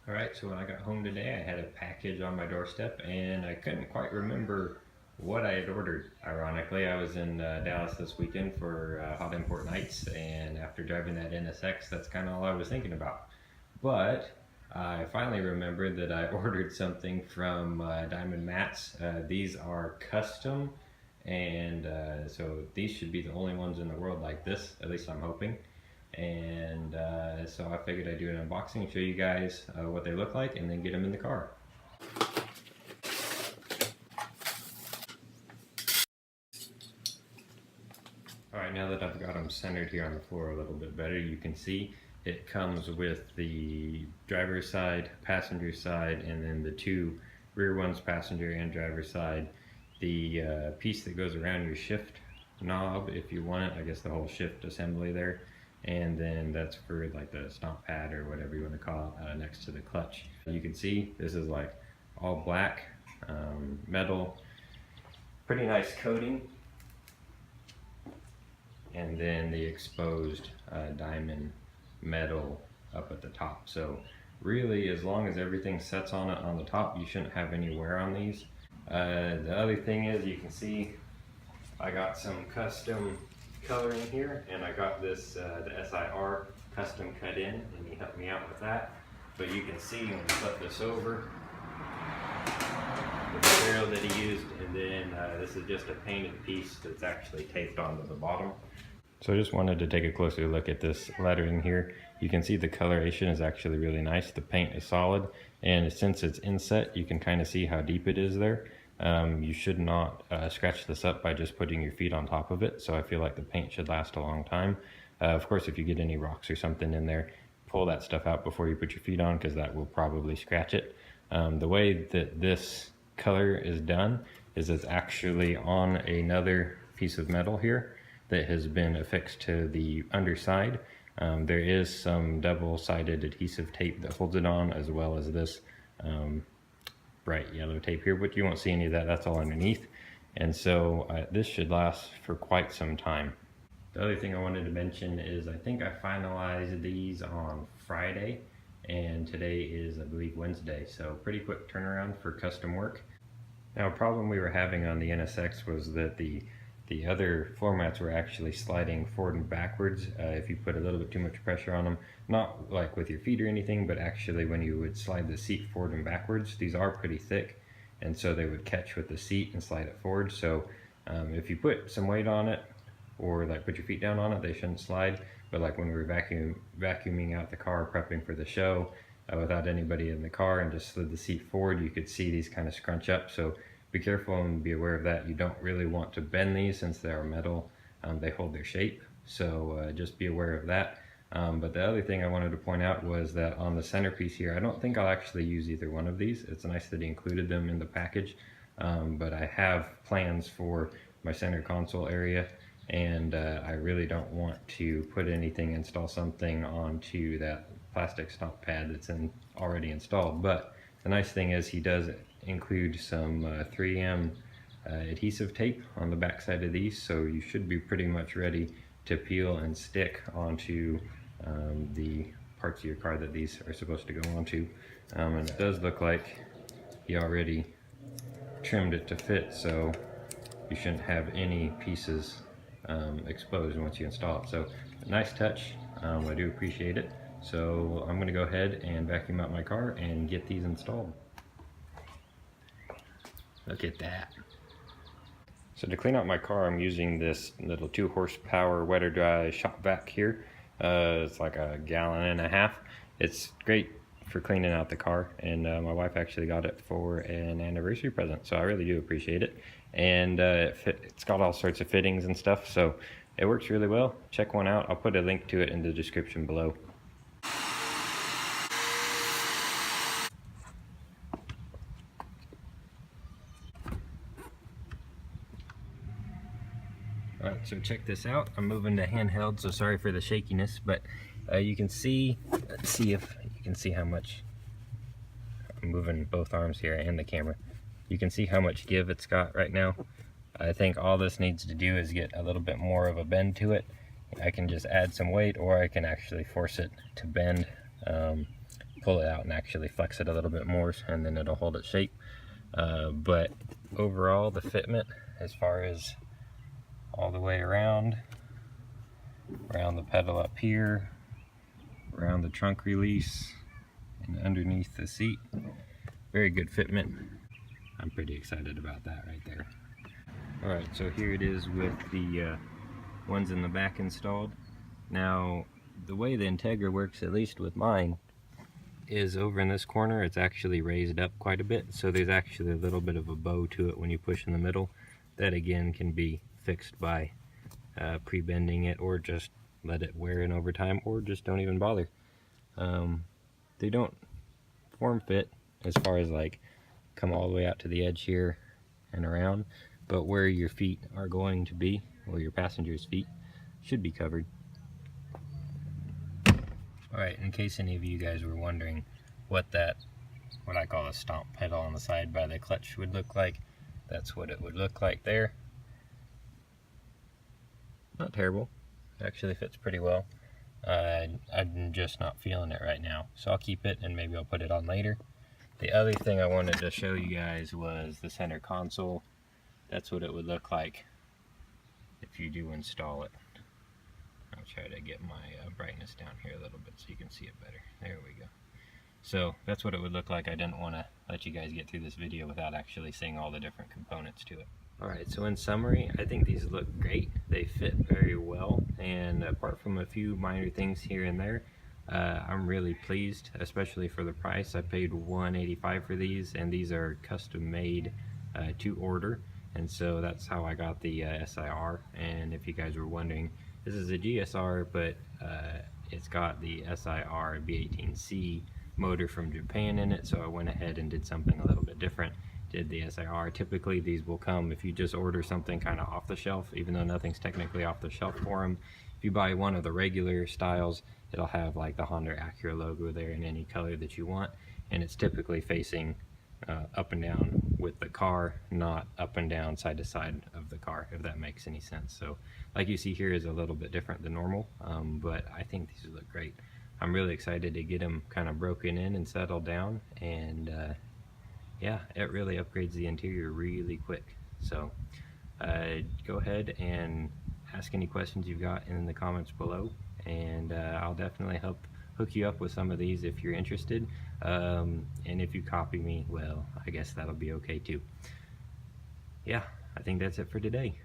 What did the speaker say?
Alright, so when I got home today, I had a package on my doorstep and I couldn't quite remember what I had ordered. Ironically, I was in Dallas this weekend for Hot Import Nights, and after driving that NSX, that's kind of all I was thinking about. But I finally remembered that I ordered something from DiamondMats. These are custom, and so these should be the only ones in the world like this, at least I'm hoping. And so I figured I'd do an unboxing, show you guys what they look like, and then get them in the car. Alright, now that I've got them centered here on the floor a little bit better, you can see it comes with the driver's side, passenger side, and then the two rear ones, passenger and driver's side. The piece that goes around your shift knob, if you want it, I guess the whole shift assembly there. And then that's for like the stomp pad or whatever you want to call it, next to the clutch. You can see this is like all black metal, pretty nice coating, and then the exposed diamond metal up at the top. So really, as long as everything sets on it on the top, you shouldn't have any wear on these. The other thing is, you can see I got some custom coloring here, and I got this the SIR custom cut in, and he helped me out with that. But you can see when I flip this over, the material that he used, and then this is just a painted piece that's actually taped onto the bottom. So I just wanted to take a closer look at this lettering here. You can see the coloration is actually really nice. The paint is solid, and since it's inset, you can kind of see how deep it is there. You should not scratch this up by just putting your feet on top of it, so I feel like the paint should last a long time. Of course, if you get any rocks or something in there, pull that stuff out before you put your feet on, because that will probably scratch it. The way that this color is done is it's actually on another piece of metal here that has been affixed to the underside. There is some double-sided adhesive tape that holds it on, as well as this bright yellow tape here, but you won't see any of that. That's all underneath. And so this should last for quite some time. The other thing I wanted to mention is I think I finalized these on Friday, and today is, I believe, Wednesday, so pretty quick turnaround for custom work. Now, a problem we were having on the NSX was that the other floor mats were actually sliding forward and backwards if you put a little bit too much pressure on them. Not like with your feet or anything, but actually when you would slide the seat forward and backwards. These are pretty thick, and so they would catch with the seat and slide it forward. So if you put some weight on it, or like put your feet down on it, they shouldn't slide. But like when we were vacuuming out the car, prepping for the show, without anybody in the car, and just slid the seat forward, you could see these kind of scrunch up. So be careful and be aware of that. You don't really want to bend these since they are metal. They hold their shape, so just be aware of that. But the other thing I wanted to point out was that on the centerpiece here, I don't think I'll actually use either one of these. It's nice that he included them in the package, but I have plans for my center console area, and I really don't want to put anything, install something onto that plastic stomp pad that's already installed. But the nice thing is he does include some 3M adhesive tape on the back side of these, so you should be pretty much ready to peel and stick onto the parts of your car that these are supposed to go onto. And it does look like he already trimmed it to fit, so you shouldn't have any pieces exposed once you install it. So nice touch. I do appreciate it. So I'm going to go ahead and vacuum out my car and get these installed. Look at that. So to clean out my car, I'm using this little 2 horsepower wet or dry shop vac here. It's like a 1.5 gallons. It's great for cleaning out the car, and my wife actually got it for an anniversary present, so I really do appreciate it. And it's got all sorts of fittings and stuff, so it works really well. Check one out. I'll put a link to it in the description below. Alright, so check this out. I'm moving to handheld, so sorry for the shakiness, but you can see, let's see if you can see how much, I'm moving both arms here and the camera. You can see how much give it's got right now. I think all this needs to do is get a little bit more of a bend to it. I can just add some weight, or I can actually force it to bend. pull it out and actually flex it a little bit more, and then it'll hold its shape. But overall, the fitment, as far as all the way around the pedal up here, around the trunk release, and underneath the seat, very good fitment. I'm pretty excited about that right there. Alright, so here it is with the ones in the back installed. Now, the way the Integra works, at least with mine, is over in this corner it's actually raised up quite a bit, so there's actually a little bit of a bow to it when you push in the middle. That again can be fixed by pre-bending it, or just let it wear in over time, or just don't even bother. They don't form fit as far as like come all the way out to the edge here and around, but where your feet are going to be, or your passenger's feet, should be covered. Alright, in case any of you guys were wondering what I call a stomp pedal on the side by the clutch would look like, that's what it would look like there. Not terrible. It actually fits pretty well. I'm just not feeling it right now, so I'll keep it and maybe I'll put it on later. The other thing I wanted to show you guys was the center console. That's what it would look like if you do install it. I'll try to get my brightness down here a little bit so you can see it better. There we go. So that's what it would look like. I didn't want to let you guys get through this video without actually seeing all the different components to it. Alright, so in summary, I think these look great. They fit very well, and apart from a few minor things here and there, I'm really pleased, especially for the price. I paid $185 for these, and these are custom made to order, and so that's how I got the SIR. And if you guys were wondering, this is a GSR, but it's got the SIR B18C motor from Japan in it, so I went ahead and did something a little bit different. Did the SIR. Typically these will come, if you just order something kind of off the shelf, even though nothing's technically off the shelf for them. If you buy one of the regular styles, it'll have like the Honda Acura logo there in any color that you want, and it's typically facing up and down with the car, not up and down side to side of the car, if that makes any sense. So like you see here is a little bit different than normal, but I think these look great. I'm really excited to get them kind of broken in and settled down, and yeah, it really upgrades the interior really quick. So go ahead and ask any questions you've got in the comments below, and I'll definitely help hook you up with some of these if you're interested. And if you copy me, well, I guess that'll be okay too. Yeah, I think that's it for today.